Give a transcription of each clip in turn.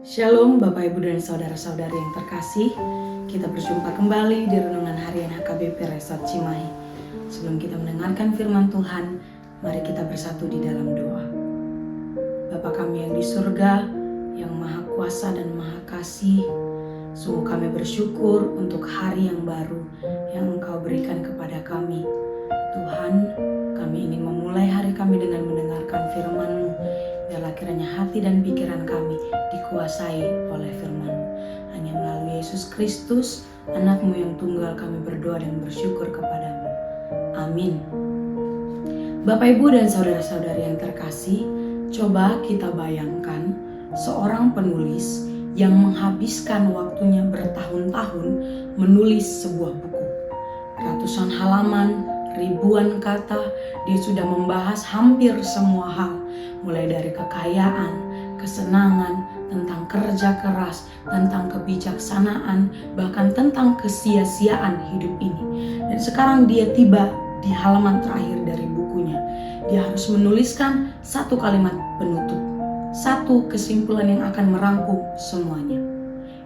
Shalom Bapak Ibu dan Saudara-saudari yang terkasih. Kita berjumpa kembali di Renungan Harian HKBP Resort Cimahi. Sebelum kita mendengarkan firman Tuhan, mari kita bersatu di dalam doa. Bapa kami yang di surga, yang Maha Kuasa dan Maha Kasih, sungguh kami bersyukur untuk hari yang baru yang Engkau berikan kepada kami. Tuhan, kami ingin memulai hari kami dengan mendengarkan firman-Mu. Biarlah kiranya hati dan pikiran kami dikuasai oleh firman-Mu. Hanya melalui Yesus Kristus, anak-Mu yang tunggal, kami berdoa dan bersyukur kepadamu. Amin. Bapak, Ibu, dan saudara-saudari yang terkasih, coba kita bayangkan seorang penulis yang menghabiskan waktunya bertahun-tahun menulis sebuah buku. Ratusan halaman, ribuan kata, dia sudah membahas hampir semua hal, mulai dari kekayaan, kesenangan, tentang kerja keras, tentang kebijaksanaan, bahkan tentang kesia-siaan hidup ini. Dan sekarang dia tiba di halaman terakhir dari bukunya. Dia harus menuliskan satu kalimat penutup, satu kesimpulan yang akan merangkum semuanya.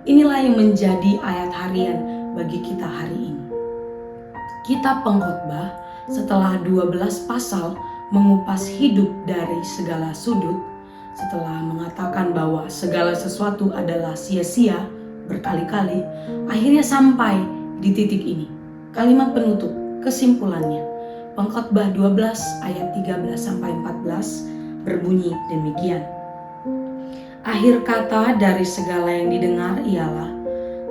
Inilah yang menjadi ayat harian bagi kita hari ini. Kitab Pengkhotbah setelah 12 pasal mengupas hidup dari segala sudut, setelah mengatakan bahwa segala sesuatu adalah sia-sia berkali-kali, akhirnya sampai di titik ini. Kalimat penutup, kesimpulannya. Pengkhotbah 12 ayat 13-14 berbunyi demikian. Akhir kata dari segala yang didengar ialah,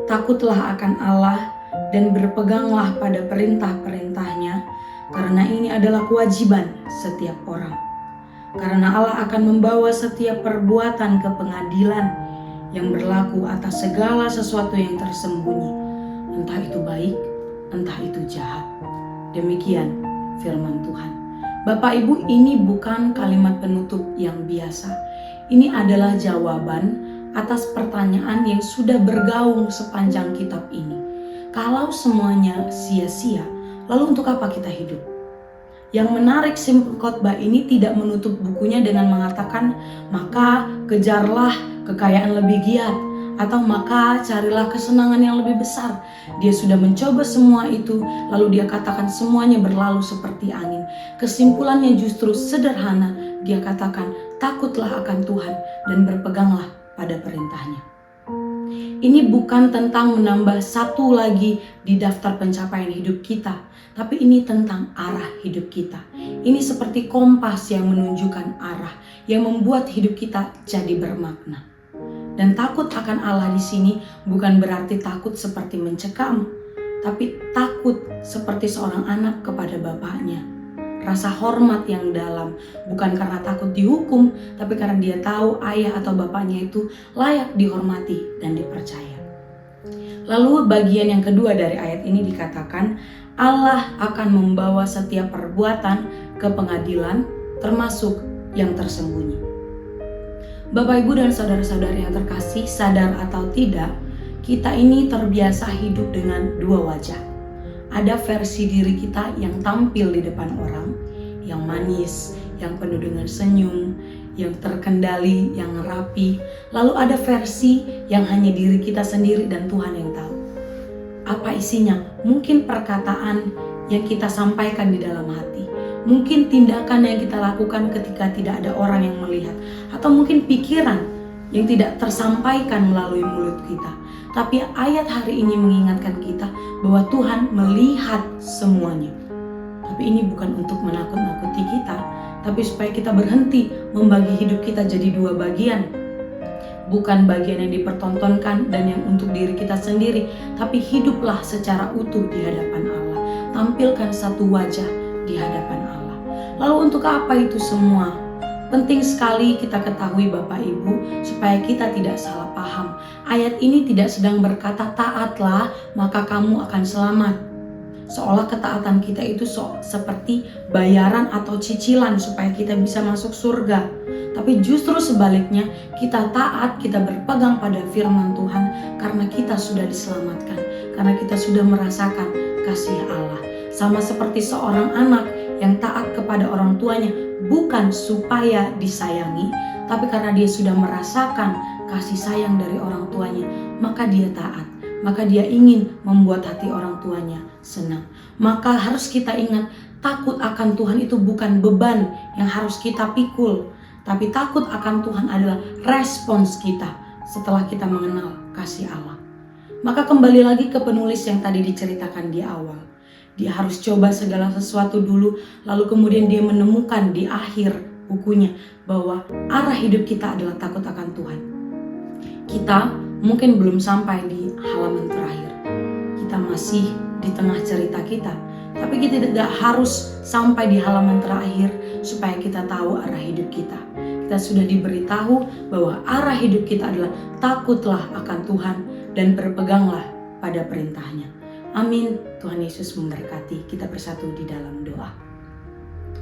takutlah akan Allah dan berpeganglah pada perintah-perintahnya, karena ini adalah kewajiban setiap orang. Karena Allah akan membawa setiap perbuatan ke pengadilan yang berlaku atas segala sesuatu yang tersembunyi, entah itu baik, entah itu jahat. Demikian firman Tuhan. Bapak Ibu, ini bukan kalimat penutup yang biasa. Ini adalah jawaban atas pertanyaan yang sudah bergaung sepanjang kitab ini. Kalau semuanya sia-sia, lalu untuk apa kita hidup? Yang menarik, khotbah ini tidak menutup bukunya dengan mengatakan, maka kejarlah kekayaan lebih giat, atau maka carilah kesenangan yang lebih besar. Dia sudah mencoba semua itu, lalu dia katakan semuanya berlalu seperti angin. Kesimpulannya justru sederhana, dia katakan takutlah akan Tuhan dan berpeganglah pada perintahnya. Ini bukan tentang menambah satu lagi di daftar pencapaian hidup kita, tapi ini tentang arah hidup kita. Ini seperti kompas yang menunjukkan arah, yang membuat hidup kita jadi bermakna. Dan takut akan Allah di sini bukan berarti takut seperti mencekam, tapi takut seperti seorang anak kepada bapaknya. Rasa hormat yang dalam, bukan karena takut dihukum, tapi karena dia tahu ayah atau bapaknya itu layak dihormati dan dipercaya. Lalu bagian yang kedua dari ayat ini dikatakan, Allah akan membawa setiap perbuatan ke pengadilan, termasuk yang tersembunyi. Bapak, Ibu, dan saudara-saudari yang terkasih, sadar atau tidak, kita ini terbiasa hidup dengan dua wajah. Ada versi diri kita yang tampil di depan orang, yang manis, yang penuh dengan senyum, yang terkendali, yang rapi. Lalu ada versi yang hanya diri kita sendiri dan Tuhan yang tahu. Apa isinya? Mungkin perkataan yang kita sampaikan di dalam hati. Mungkin tindakan yang kita lakukan ketika tidak ada orang yang melihat. Atau mungkin pikiran yang tidak tersampaikan melalui mulut kita. Tapi ayat hari ini mengingatkan kita bahwa Tuhan melihat semuanya. Tapi ini bukan untuk menakut-nakuti kita, tapi supaya kita berhenti membagi hidup kita jadi dua bagian. Bukan bagian yang dipertontonkan dan yang untuk diri kita sendiri, tapi hiduplah secara utuh di hadapan Allah. Tampilkan satu wajah di hadapan Allah. Lalu untuk apa itu semua? Penting sekali kita ketahui Bapak Ibu, supaya kita tidak salah paham. Ayat ini tidak sedang berkata taatlah maka kamu akan selamat. Seolah ketaatan kita itu seperti bayaran atau cicilan supaya kita bisa masuk surga. Tapi justru sebaliknya, kita taat, kita berpegang pada firman Tuhan karena kita sudah diselamatkan. Karena kita sudah merasakan kasih Allah. Sama seperti seorang anak yang taat kepada orang tuanya, bukan supaya disayangi, tapi karena dia sudah merasakan kasih sayang dari orang tuanya, maka dia taat. Maka dia ingin membuat hati orang tuanya senang. Maka harus kita ingat, takut akan Tuhan itu bukan beban yang harus kita pikul. Tapi takut akan Tuhan adalah respons kita setelah kita mengenal kasih Allah. Maka kembali lagi ke penulis yang tadi diceritakan di awal. Dia harus coba segala sesuatu dulu, lalu kemudian dia menemukan di akhir bukunya bahwa arah hidup kita adalah takut akan Tuhan. Kita mungkin belum sampai di halaman terakhir. Kita masih di tengah cerita kita. Tapi kita tidak harus sampai di halaman terakhir supaya kita tahu arah hidup kita. Kita sudah diberitahu bahwa arah hidup kita adalah takutlah akan Tuhan dan berpeganglah pada perintahnya. Amin. Tuhan Yesus memberkati. Kita bersatu di dalam doa.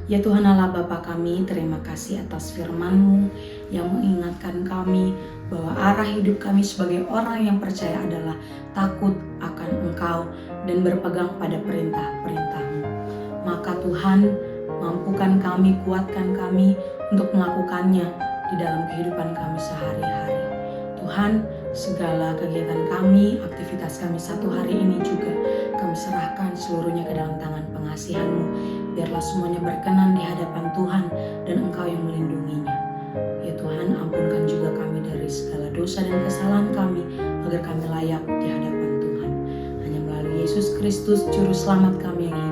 Ya Tuhan Allah Bapa kami, terima kasih atas firman-Mu yang mengingatkan kami bahwa arah hidup kami sebagai orang yang percaya adalah takut akan Engkau dan berpegang pada perintah-perintah-Mu. Maka Tuhan, mampukan kami, kuatkan kami untuk melakukannya di dalam kehidupan kami sehari-hari. Tuhan, segala kegiatan kami, aktivitas kami satu hari ini juga kami serahkan seluruhnya ke dalam tangan pengasihan-Mu. Biarlah semuanya berkenan di hadapan Tuhan dan Engkau yang melindunginya. Ya Tuhan, ampunkan juga kami dari segala dosa dan kesalahan kami agar kami layak di hadapan Tuhan. Hanya melalui Yesus Kristus, Juru Selamat kami yang